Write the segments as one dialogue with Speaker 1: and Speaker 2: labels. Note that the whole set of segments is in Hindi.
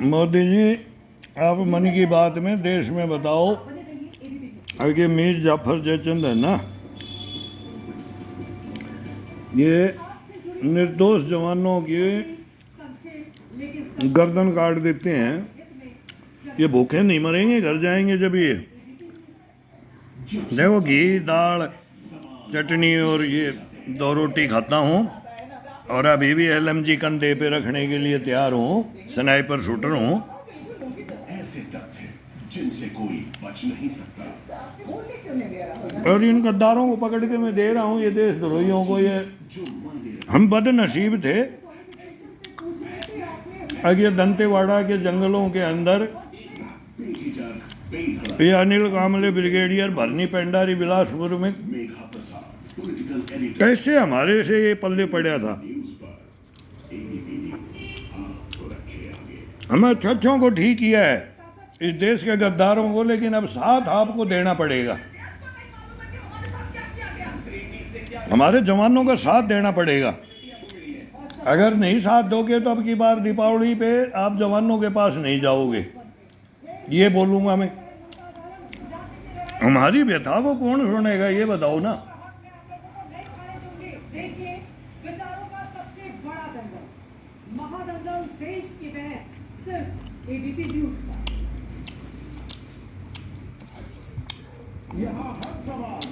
Speaker 1: मोदी जी, आप मन की बात में देश में बताओ, आगे मीर जाफर जयचंद है ना, ये निर्दोष जवानों की गर्दन काट देते हैं। ये भूखे नहीं मरेंगे, घर जाएंगे जब ये देखो घी दाल चटनी और ये 2 रोटी खाता हूँ और अभी भी LMG कंधे पे रखने के लिए तैयार हूँ, स्नाइपर शूटर हूँ।
Speaker 2: ऐसे तथ्य जिनसे कोई बच नहीं सकता।
Speaker 1: और इन गद्दारों को पकड़ के मैं दे रहा हूँ, ये देशद्रोहियों को। ये हम बदनसीब थे। आगे दंतेवाड़ा के जंगलों के अंदर ये अनिल कामले ब्रिगेडियर भरनी पेंडारी बिलासपुर में कैसे हमारे से ये पल्ले पड़ा था। हमें अच्छों को ठीक किया है इस देश के गद्दारों को, लेकिन अब साथ आपको देना पड़ेगा। हमारे जवानों का साथ देना पड़ेगा। अगर नहीं साथ दोगे तो अब की बार दीपावली पे आप जवानों के पास नहीं जाओगे, ये बोलूंगा मैं। हमारी व्यथा को कौन सुनेगा, ये बताओ ना।
Speaker 3: देखिए, विचारों का सबसे बड़ा दंगल, महादंगल देश की बहस सिर्फ ABP न्यूज पर।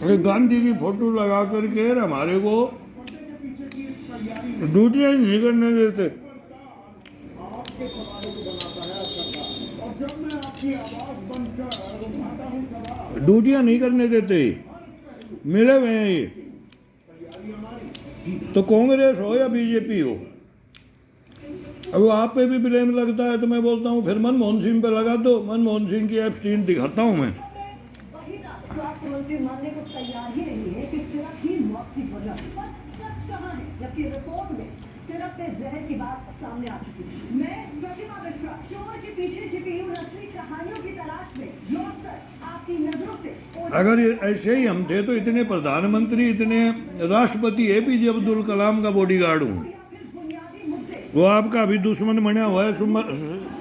Speaker 1: ये गांधी की फोटो लगा करके हमारे को ड्यूटियां नहीं करने देते। ड्यूटियां नहीं करने देते, मिले हुए हैं ये। तो कांग्रेस हो या बीजेपी हो, अब आप पे भी ब्लेम लगता है तो मैं बोलता हूँ फिर मनमोहन सिंह पे लगा दो। मनमोहन सिंह की एब्सटीन दिखाता हूँ मैं।
Speaker 3: स्वास्थ्य मंत्री मानने को तैयार ही नहीं है कि सिरप ही मौत की वजह है। पर सच कहाँ है, जबकि रिपोर्ट में सिरप पे जहर की बात सामने आ चुकी है। मैं प्रतिमा मिश्रा शोर के पीछे छिपी हुई असली कहानियों की तलाश में जो अक्सर आपकी नजरों से
Speaker 1: अगर ये ऐसे ही हम थे तो इतने प्रधानमंत्री, इतने राष्ट्रपति APJ अब्दुल कलाम का बॉडीगार्ड हूँ। वो आपका भी दुश्मन बना हुआ है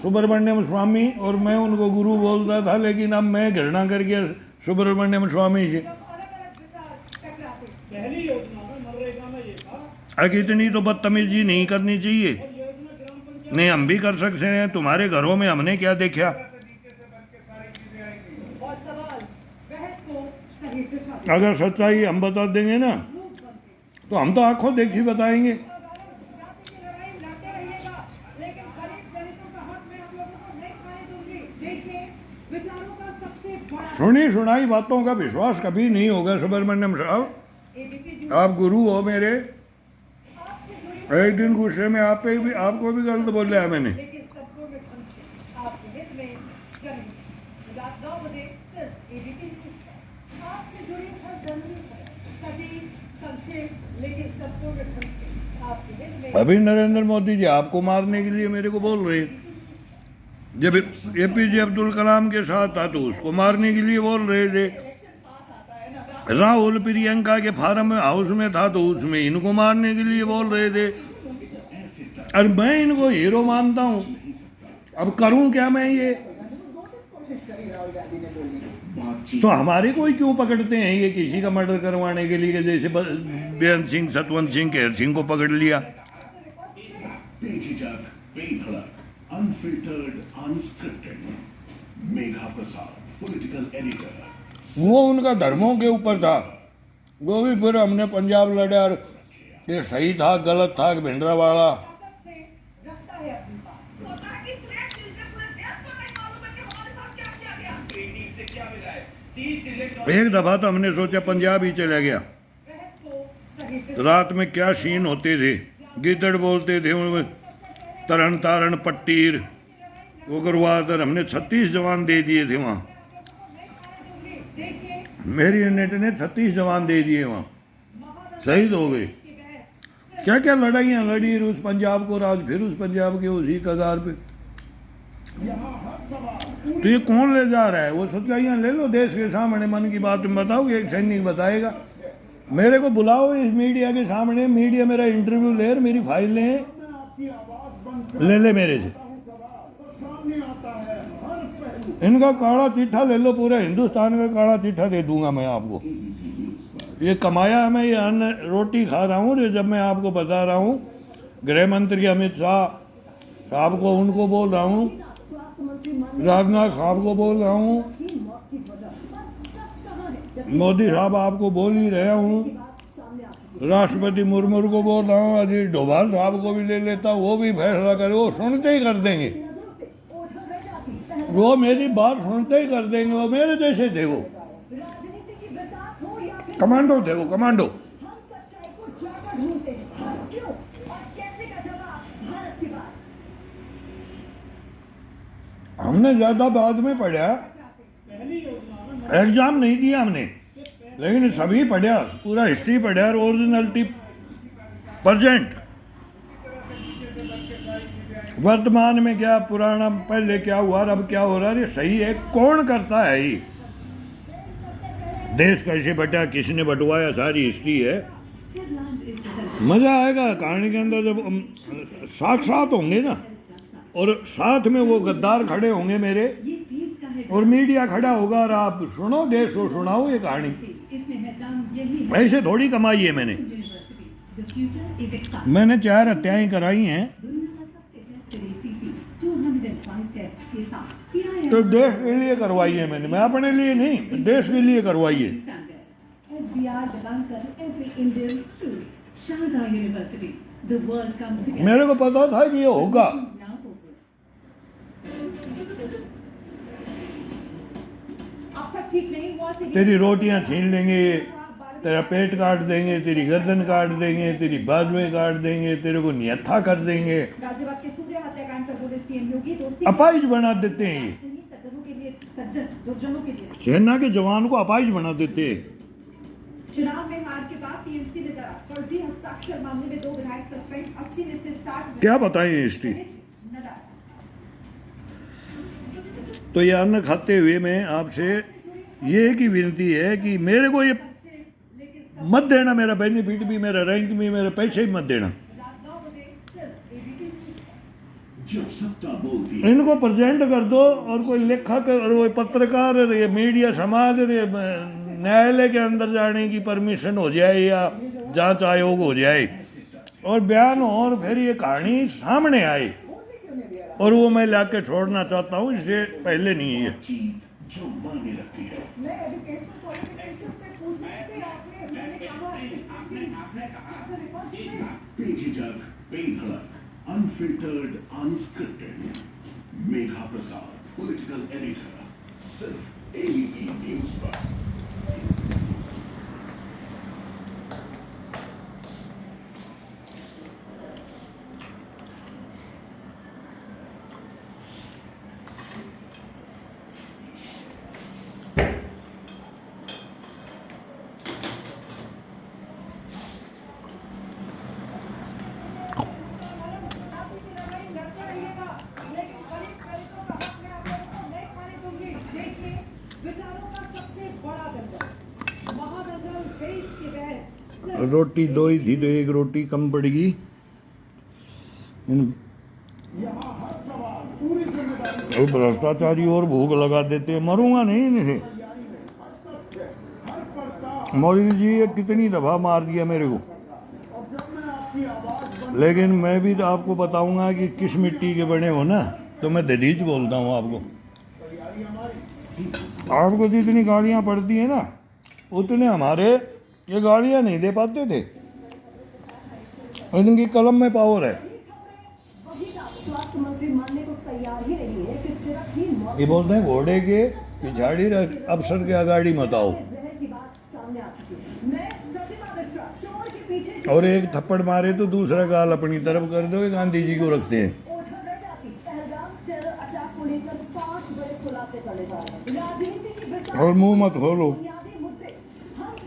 Speaker 1: सुब्रमण्यम स्वामी, और मैं उनको गुरु बोलता था, लेकिन अब मैं घृणा करके सुब्रमण्यम स्वामी से।
Speaker 4: पहली योजना में मनरेगा में ये था
Speaker 1: इतनी तो बदतमीजी नहीं करनी चाहिए। नहीं, हम भी कर सकते हैं। तुम्हारे घरों में हमने क्या देखा।
Speaker 3: और सवाल बहस को सही दिशा
Speaker 1: अगर सच्चाई हम बता देंगे ना तो हम तो आंखों देखी बताएंगे। सुनी सुनाई बातों का विश्वास कभी नहीं होगा। सुब्रमण्यम साहब, आप गुरु हो मेरे। एक दिन गुस्से में आपको भी गलत बोला है मैंने। अभी नरेंद्र मोदी जी आपको मारने के लिए मेरे को बोल रहे हैं। जब APJ अब्दुल कलाम के साथ था तो उसको मारने के लिए बोल रहे थे। राहुल प्रियंका के फार्म हाउस में था तो उसमें इनको मारने के लिए बोल रहे थे। और मैं इनको हीरो मानता हूँ। अब करूँ क्या मैं ये। तो हमारे को ही क्यों पकड़ते हैं ये किसी का मर्डर करवाने के लिए, जैसे बेअंत सिंह, सतवंत सिंह, केहर सिंह को पकड़ लिया।
Speaker 2: Unfiltered, unscripted. मेघा प्रसाद, पॉलिटिकल एडिटर।
Speaker 1: वो उनका धर्मों के ऊपर था। वो भी फिर हमने पंजाब लड़ा और ये सही था गलत था कि भिंडरावाला। एक दफा तो हमने सोचा पंजाब ही चला गया। रात में क्या सीन होते थे, गिद्दड़ बोलते थे उनमें, तरन तारण पट्टीर उग्रवाद। हमने 36 जवान दे दिए थे वहाँ। मेरी यूनिट ने 36 जवान दे दिए वहाँ, शहीद हो गए। क्या क्या लड़ाइयाँ लड़ी उस पंजाब को राज, फिर उस पंजाब के उसी कगार पे। तो ये कौन ले जा रहा है। वो सच्चाइयाँ ले लो देश के सामने, मन की बात बताओ। एक सैनिक बताएगा। मेरे को बुलाओ इस मीडिया के सामने, मीडिया मेरा इंटरव्यू ले, मेरी फाइल ले मेरे से। इनका काला चिट्ठा ले लो, पूरे हिंदुस्तान का काला चिट्ठा दे दूंगा मैं आपको। ये कमाया है, मैं ये अन्न रोटी खा रहा हूँ। जब मैं आपको बता रहा हूँ गृह मंत्री अमित शाह साहब को, उनको बोल रहा हूँ,
Speaker 3: स्वास्थ्य मंत्री माननीय
Speaker 1: राजनाथ साहब को बोल रहा हूँ,
Speaker 3: की मौत की वजह पर सच कहाँ है? जबकि
Speaker 1: मोदी साहब आपको बोल ही रहे हूँ,
Speaker 3: की बात सामने आ चुकी है।
Speaker 1: राष्ट्रपति मुर्मू को बोल रहा हूँ, अजीत डोभाल साहब को भी ले लेता हूँ, वो भी फैसला करे, वो सुनते ही कर देंगे,
Speaker 3: नजरों से ओझल रह जाती पहले
Speaker 1: वो मेरी बात सुनते ही कर देंगे। वो मेरे जैसे थे, वो
Speaker 3: राजनीति की बसात हो या फिर
Speaker 1: कमांडो थे, वो कमांडो।
Speaker 3: हम सच्चाई को जाकर ढूंढते हैं और क्यों और कैसे का जवाब भारत की बात।
Speaker 1: हमने ज्यादा बाद में पढ़ा,
Speaker 4: पहली योजना में
Speaker 1: एग्जाम नहीं दिया हमने, लेकिन सभी पढ़ा, पूरा हिस्ट्री पढ़ा, ओरिजिनलिटी, प्रेजेंट, वर्तमान में क्या, पुराना पहले क्या हुआ और अब क्या हो रहा है, ये सही है। कौन करता है ये, देश कैसे बटा, किसने बंटवाया, सारी हिस्ट्री है। मजा आएगा कहानी के अंदर जब साथ साथ होंगे ना, और साथ में वो गद्दार खड़े होंगे मेरे, और मीडिया खड़ा होगा, और आप सुनो, देश को सुनाओ ये कहानी। ऐसे थोड़ी कमाई है मैंने 4 हत्याएं कराई हैं, तो देश के लिए करवाई है मैंने, मैं अपने लिए नहीं, देश के लिए करवाई है। मेरे को पता था कि ये होगा।
Speaker 3: अब तक ठीक नहीं हुआ
Speaker 1: तेरी रोटियां छीन लेंगे, तेरा पेट काट देंगे, तेरी गर्दन काट देंगे, तेरी बाजुएं काट देंगे, तेरे को निहत्था कर देंगे,
Speaker 3: गाजियाबाद के सूर्य हत्याकांड पर बोले सीएम योगी, दोस्ती
Speaker 1: अपाइज बना देते हैं ये,
Speaker 3: नहीं, सज्जनों के लिए सज्जन, दुर्जनों के लिए।
Speaker 1: सेना के जवान को अपाइज बना देते हैं।
Speaker 3: चुनाव में हार के बाद टीएमसी ने डरा, फर्जी हस्ताक्षर मामले में 2 विधायक सस्पेंड, 80 में से 60
Speaker 1: क्या बताएं हिस्ट्री।
Speaker 3: नदार।
Speaker 1: तो ये अन्न खाते हुए मैं आपसे ये की विनती है कि मेरे को ये मत देना, मेरा बेनिफिट भी, मेरा रैंक भी, मेरे पैसे भी मत देना।
Speaker 3: रात 9 बजे सिर्फ एबीपी।
Speaker 2: जब सत्ता बोलती है
Speaker 1: इनको प्रेजेंट कर दो, और कोई लेखक और कोई पत्रकार और ये मीडिया समाज और ये न्यायालय के अंदर जाने की परमिशन हो जाए या जांच आयोग हो जाए और बयान हो, और फिर ये कहानी सामने आए, और वो मैं लाके छोड़ना चाहता हूँ, इससे पहले नहीं है।
Speaker 2: जीत जो मायने रखती है।
Speaker 3: मैं एजुकेशन क्वालिफिकेशन पे पूछने पे आपने मैंने कहा
Speaker 2: बेझिझक, बेधड़क, अनफिल्टर्ड, अनस्क्रिप्टेड। मेघा प्रसाद, पॉलिटिकल एडिटर, सिर्फ एबीपी न्यूज पर।
Speaker 1: रोटी 2 ही थी, तो 1 रोटी कम पड़ेगी। और भ्रष्टाचारी और भूख लगा देते हैं, मरूंगा नहीं इनसे। मोदी जी ये कितनी दफा मार दिया मेरे को, लेकिन मैं भी तो आपको बताऊंगा कि किस मिट्टी के बने हो ना, तो मैं दलीज बोलता हूँ आपको। आपको जितनी गालियाँ पड़ती है ना, उतने हमारे ये गालियाँ नहीं दे पाते थे। इनकी कलम में पावर है।
Speaker 3: स्वास्थ्य मंत्री मानने को तैयार ही नहीं है कि सिर्फ ही मौत
Speaker 1: ये बोलते हैं घोड़े के पिछाड़ी अफसर के आगाड़ी मत आओ,
Speaker 3: जहर की बात सामने आ चुकी है। मैं प्रतिमा मिश्रा चोर के पीछे
Speaker 1: और एक थप्पड़ मारे तो दूसरा गाल अपनी तरफ कर दो। ये गांधी जी को रखते हैं।
Speaker 3: ओझल रह जाती पहलगाम टेरर अटैक को लेकर 5 बड़े खुलासे करे जा रहे हैं। राजनीति की बसात
Speaker 1: और मुंह मत खोलो,
Speaker 3: बुनियादी मुद्दे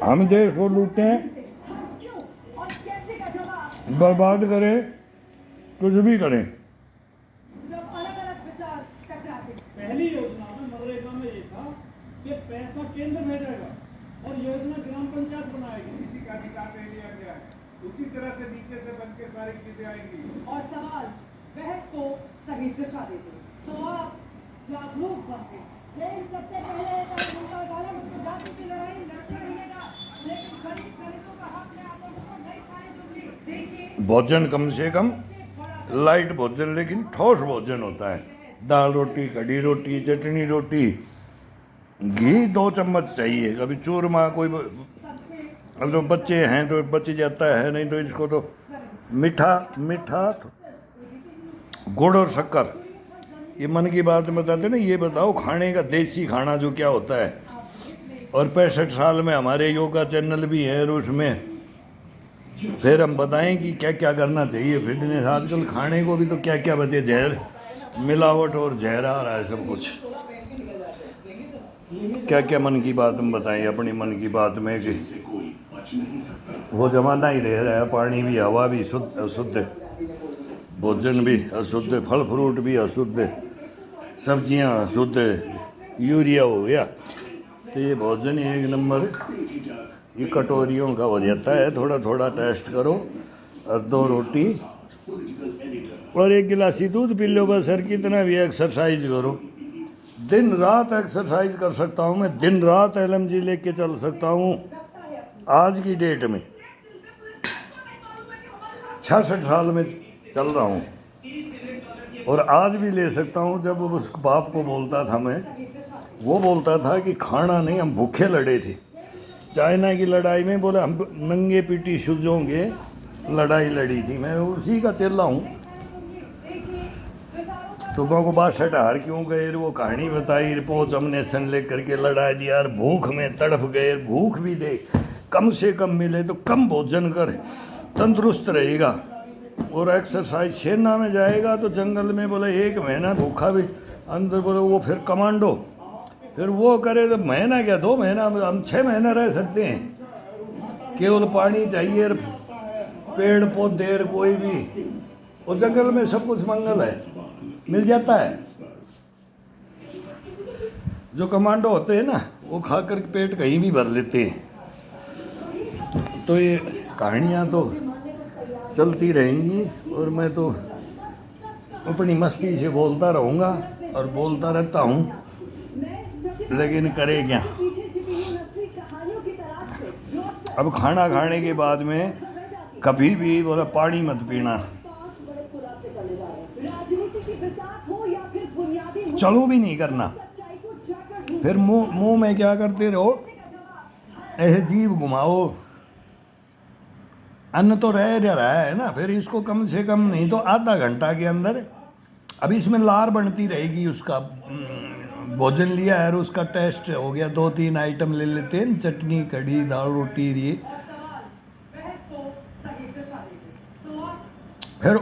Speaker 1: हम देश को लूटते हैं,
Speaker 3: हम क्यों और कैसे का जवाब।
Speaker 1: बर्बाद करें, कुछ भी करें।
Speaker 3: जब अलग अलग विचार टकराते
Speaker 4: पहली योजना में मनरेगा में ये था कि पैसा केंद्र भेजेगा और योजना ग्राम पंचायत बनाएगी।
Speaker 5: किसी का अधिकार नहीं लिया गया है, उसी तरह से नीचे से बन के सारी चीजें आएंगी।
Speaker 3: और सवाल बहस को सही दिशा देते तो आप जागरूक बनते लेकिन सबसे पहले जनता दल जाति की लड़ाई लड़ता रहेगा, लेकिन दलितों का हक में आप लोगों को नहीं खाने दूंगी। देखिए
Speaker 1: भोजन कम से कम लाइट भोजन, लेकिन ठोस भोजन होता है। दाल रोटी, कड़ी रोटी, चटनी रोटी, घी 2 चम्मच चाहिए। कभी चूरमा कोई अब तो बच्चे हैं तो बच जाता है, नहीं तो इसको तो मीठा गुड़ और शक्कर। ये मन की बात बताते ना, ये बताओ खाने का देसी खाना जो क्या होता है। और 65 साल में हमारे योगा चैनल भी है, और उसमें फिर हम बताएं कि क्या क्या करना चाहिए फिटनेस। आजकल खाने को भी तो क्या क्या बचे, जहर मिलावट और जहर आ रहा है सब कुछ। क्या क्या मन की बात हम बताएं अपनी मन की बात में कि
Speaker 2: जिनसे कोई बच नहीं सकता।
Speaker 1: वो जमाना ही रह रहा है। पानी भी, हवा भी शुद्ध अशुद्ध, भोजन भी अशुद्ध, फल फ्रूट भी अशुद्ध, सब्जियां अशुद्ध, यूरिया हो गया। तो ये भोजन ही 1 नंबर ये कटोरियों का हो जाता है। थोड़ा थोड़ा टेस्ट करो, और 2 रोटी और 1 गिलासी दूध पी लो बस। सर कितना भी एक्सरसाइज करो, दिन रात एक्सरसाइज कर सकता हूँ मैं, दिन रात LMG लेके चल सकता हूँ। आज की डेट में 66 साल में चल रहा हूँ, और आज भी ले सकता हूँ। जब उस बाप को बोलता था मैं, वो बोलता था कि खाना नहीं, हम भूखे लड़े थे। चाइना की लड़ाई में बोले हम नंगे पीटी सूजोंगे लड़ाई लड़ी थी। मैं उसी का चेला हूँ। तुमको को 62 हार क्यों गए, वो कहानी बताई। रिपोर्ट हमने सन ले करके लड़ा दी यार, भूख में तड़प गए। भूख भी दे, कम से कम मिले तो कम भोजन कर, तंदुरुस्त रहेगा। और एक्सरसाइज सेना में जाएगा तो जंगल में बोले 1 महीना भूखा भी अंदर, बोले वो फिर कमांडो, फिर वो करे तो महीना क्या 2 महीना, हम 6 महीना रह सकते हैं। केवल पानी चाहिए, पेड़ पौधे, कोई भी, और जंगल में सब कुछ मंगल है, मिल जाता है। जो कमांडो होते हैं ना, वो खाकर पेट कहीं भी भर लेते हैं। तो ये कहानियाँ तो चलती रहेंगी, और मैं तो अपनी मस्ती से बोलता रहूँगा और बोलता रहता हूँ, लेकिन करे क्या। अब खाना खाने के बाद में कभी भी बोला पानी मत पीना, चलो भी नहीं करना। फिर मुंह में क्या करते रहो, ऐसे जीभ घुमाओ। अन्न तो रह रहा है ना, फिर इसको कम से कम नहीं तो आधा घंटा के अंदर, अब इसमें लार बनती रहेगी। उसका भोजन लिया है और उसका टेस्ट हो गया, 2-3 आइटम ले लेते हैं, चटनी, कढ़ी, दाल, रोटी। ये फिर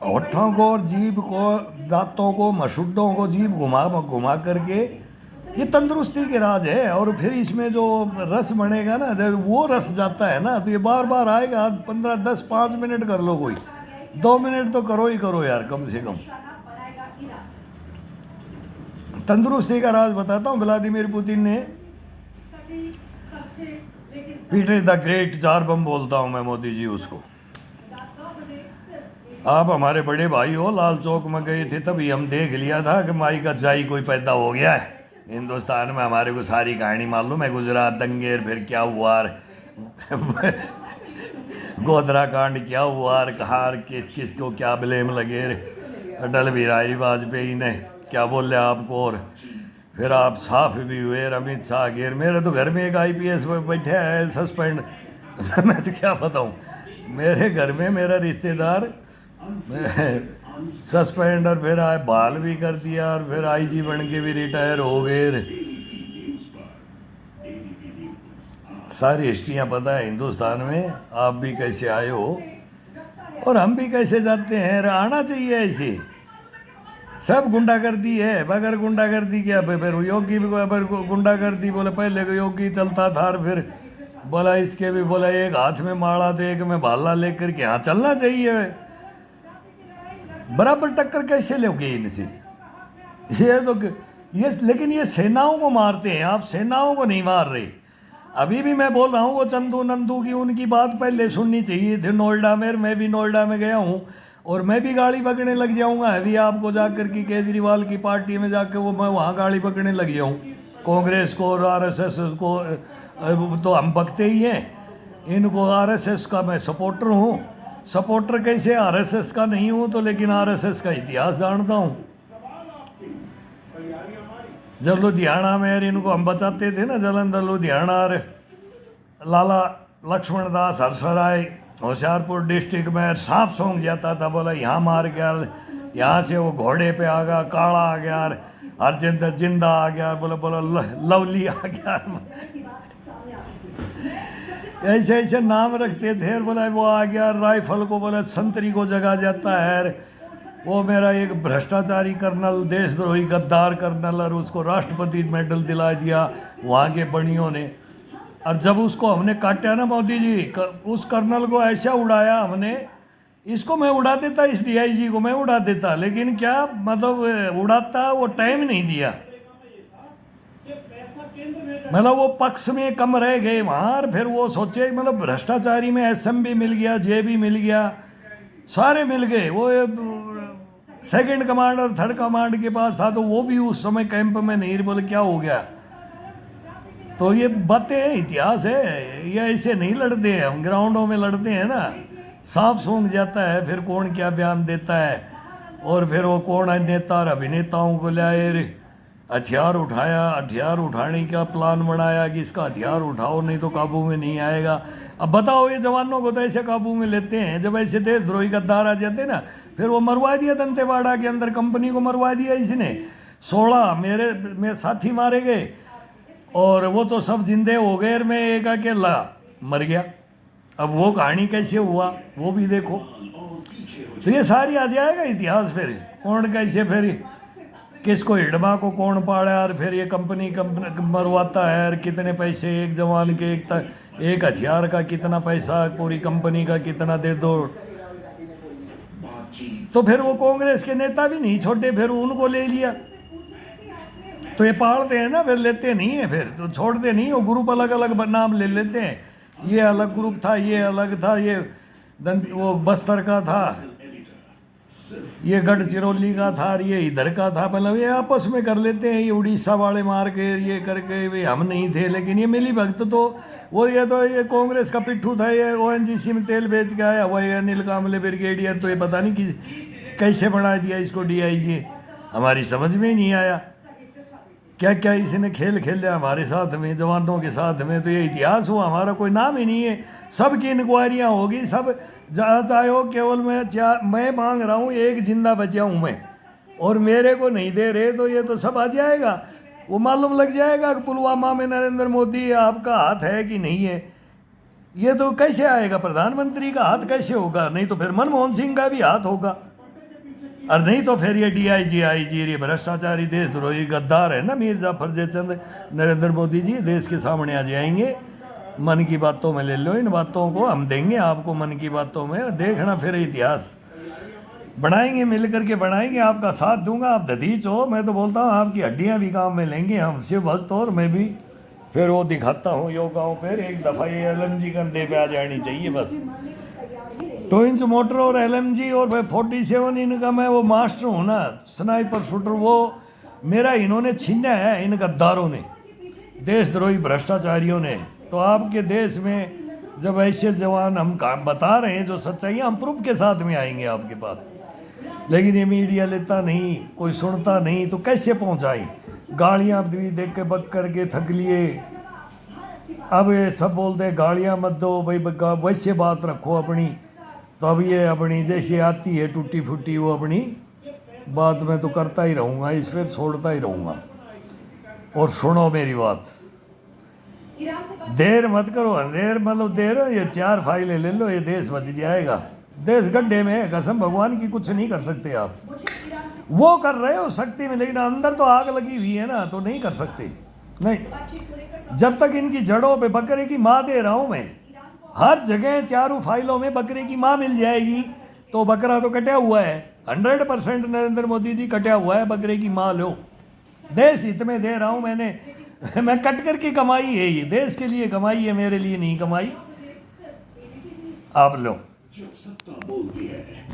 Speaker 1: होठों को और जीभ को, दांतों को, मसूड़ों को जीभ घुमा करके, ये तंदुरुस्ती के राज है। और फिर इसमें जो रस बनेगा ना, जब वो रस जाता है ना, तो ये बार बार आएगा। 15, 10, 5 मिनट कर लो, कोई 2 मिनट तो करो ही करो यार, कम से कम। तंदुरुस्ती का राज बताता हूँ। व्लादिमीर पुतिन ने, पीटर द ग्रेट 4 बम बोलता हूँ मैं मोदी जी उसको। आप हमारे बड़े भाई हो, लाल चौक में गए थे, तभी हम देख लिया था कि माई का जाई कोई पैदा हो गया है हिंदुस्तान में। हमारे को सारी कहानी मालूम है, गुजरात दंगे, फिर क्या हुआ, गोधरा कांड क्या हुआ, कहाँ किस किस को क्या ब्लेम लगे, अटल बिहारी वाजपेयी ने क्या बोले आपको, और फिर आप साफ भी हुए। अमित शाह घेर, मेरे तो घर में एक IPS में बैठे है सस्पेंड। मैं तो क्या बताऊँ, मेरे घर में मेरा रिश्तेदार सस्पेंड, और फिर बहाल भी कर दिया, और फिर IG बन के भी रिटायर हो गए। सारी हिस्ट्रियाँ पता है हिंदुस्तान में। आप भी कैसे आए हो और हम भी कैसे जाते हैं, आना चाहिए ऐसे। सब गुंडागर्दी है, बगैर गुंडागर्दी क्या। फिर योगी भी गुंडागर्दी, बोले पहले योगी चलता था, और फिर बोला इसके भी बोला एक हाथ में माला तो एक में भाला लेकर के यहाँ चलना चाहिए। बराबर टक्कर कैसे लोगे इनसे? ये तो ये, लेकिन ये सेनाओं को मारते हैं, आप सेनाओं को नहीं मार रहे। अभी भी मैं बोल रहा हूँ, वो चंदू नंदू की उनकी बात पहले सुननी चाहिए थी। नोएडा में, मैं भी नोएडा में गया हूँ, और मैं भी गाड़ी पकड़ने लग जाऊंगा अभी आपको जाकर कि केजरीवाल की पार्टी में जाकर वो मैं वहाँ गाड़ी पकड़ने लग जाऊँ कांग्रेस को और आरएसएस को तो हम बकते ही हैं इनको आरएसएस का मैं सपोर्टर हूँ सपोर्टर कैसे आरएसएस का नहीं हूँ तो लेकिन आरएसएस का इतिहास जानता हूँ जब लुधियाना में इनको हम बचाते थे ना जलंधर लुधियाना लाला लक्ष्मण दास हरसराय होशियारपुर डिस्ट्रिक्ट में सांप सूंघ जाता था बोला यहाँ मार गया यहाँ से वो घोड़े पे आ गया काला आ गया हरजिंदर जिंदा आ गया बोला लवली आ गया ऐसे ऐसे नाम रखते थे बोला वो आ गया राइफल को बोला संतरी को जगा जाता है वो मेरा एक भ्रष्टाचारी कर्नल देशद्रोही गद्दार कर्नल और उसको राष्ट्रपति मेडल दिला दिया वहाँ के बनियों ने और जब उसको हमने काटा ना मोदी जी उस कर्नल को ऐसा उड़ाया हमने इसको मैं उड़ा देता इस डीआईजी को मैं उड़ा देता लेकिन क्या मतलब उड़ाता वो टाइम नहीं दिया मतलब वो पक्ष में कम रह गए वहाँ और फिर वो सोचे मतलब भ्रष्टाचारी में एसएम भी मिल गया जे भी मिल गया सारे मिल गए वो सेकंड कमांड और थर्ड कमांड के पास था तो वो भी उस समय कैंप में नहीं बोले क्या हो गया तो ये बातें हैं इतिहास है ये ऐसे नहीं लड़ते हैं हम ग्राउंडों में लड़ते हैं ना सांप सूंघ जाता है फिर कौन क्या बयान देता है और फिर वो कौन नेता और अभिनेताओं को लाए हथियार उठाया हथियार उठाने का प्लान बनाया कि इसका हथियार उठाओ नहीं तो काबू में नहीं आएगा अब बताओ ये जवानों को तो ऐसे काबू में लेते हैं जब ऐसे देशद्रोही गद्दार आ जाते ना फिर वो मरवा दिया दंतेवाड़ा के अंदर कंपनी को मरवा दिया इसने 16 मेरे साथी मारे गए और वो तो सब जिंदे हो गए और मैं एक अकेला मर गया अब वो कहानी कैसे हुआ वो भी देखो तो ये सारी आ जाएगा इतिहास फिर कौन कैसे फिर किसको हिडमा को कौन पाड़ा और फिर ये कंपनी मरवाता है और कितने पैसे एक जवान के एक हथियार का कितना पैसा पूरी कंपनी का कितना दे दो तो फिर वो कांग्रेस के नेता भी नहीं छोटे फिर उनको ले लिया तो ये पालते हैं ना फिर लेते नहीं है फिर तो छोड़ते नहीं वो ग्रुप अलग अलग नाम ले लेते हैं ये अलग ग्रुप था ये अलग था ये वो बस्तर का था ये गढ़चिरौली का था और ये इधर का था मतलब ये आपस में कर लेते हैं ये उड़ीसा वाले मार के ये करके वे हम नहीं थे लेकिन ये मिली भगत तो वो ये तो ये कांग्रेस का पिट्ठू था ये ओएनजीसी में तेल बेच के आया हुआ ये अनिल कामले ब्रिगेडियर तो ये पता नहीं कि कैसे बना दिया इसको डीआईजी हमारी समझ में ही नहीं आया क्या क्या इसने खेल लिया हमारे साथ में जवानों के साथ में तो ये इतिहास हुआ हमारा कोई नाम ही नहीं है सबकी इंक्वायरियाँ होगी सब जहाँ चाहे हो केवल मैं मांग रहा हूँ एक जिंदा बचा हूँ मैं और मेरे को नहीं दे रहे तो ये तो सब आ जाएगा वो मालूम लग जाएगा कि पुलवामा में नरेंद्र मोदी आपका हाथ है कि नहीं है ये तो कैसे आएगा प्रधानमंत्री का हाथ कैसे होगा नहीं तो फिर मनमोहन सिंह का भी हाथ होगा और नहीं तो फिर ये डीआईजी आईजी ये भ्रष्टाचारी देशद्रोही गद्दार है ना मीर जाफर जयचंद नरेंद्र मोदी जी देश के सामने आ जाएंगे मन की बातों में ले लो इन बातों को हम देंगे आपको मन की बातों में देखना फिर इतिहास बनाएंगे मिल करके बनाएंगे आपका साथ दूंगा आप दधीच हो मैं तो बोलता हूँ आपकी हड्डियाँ भी काम में लेंगे हम शिव भक्त और मैं भी फिर वो दिखाता हूँ योगाओं पर एक दफ़ा ये LMG कंधे पे आ जानी चाहिए बस 2 इंच मोटर और LMG और भाई 47 इनका मैं वो मास्टर हूँ ना स्नाइपर शूटर वो मेरा इन्होंने छीना है इन गद्दारों ने देशद्रोही भ्रष्टाचारियों ने तो आपके देश में जब ऐसे जवान हम बता रहे हैं जो सच्चाई हम प्रूफ के साथ में आएंगे आपके पास लेकिन ये मीडिया लेता नहीं कोई सुनता नहीं तो कैसे पहुँचाएं गाड़ियाँ भी देख के बक करके थक लिए अब ये सब बोलते हैं गाड़ियाँ मत दो भाई वैसे बात रखो अपनी तो अब ये अपनी जैसे आती है टूटी फूटी वो अपनी बात मैं तो करता ही रहूँगा इस पर छोड़ता ही रहूँगा और सुनो मेरी बात देर मत करो अंधेर मतलब देर ये 4 फाइलें ले लो ये देश बच जाएगा देश गड्ढे में है कसम भगवान की कुछ नहीं कर सकते आप वो कर रहे हो शक्ति में लेकिन अंदर तो आग लगी हुई है ना तो नहीं कर सकते नहीं जब तक इनकी जड़ों पे बकरे की माँ दे रहा हूँ मैं हर जगह 4 फाइलों में बकरे की माँ मिल जाएगी तो बकरा तो कटा हुआ है 100% नरेंद्र मोदी जी कटा हुआ है बकरे की माँ लो देश हित में दे रहा हूँ मैं कट कर की कमाई है ये देश के लिए कमाई है मेरे लिए नहीं कमाई आप लो
Speaker 2: जब सत्ता बोलती है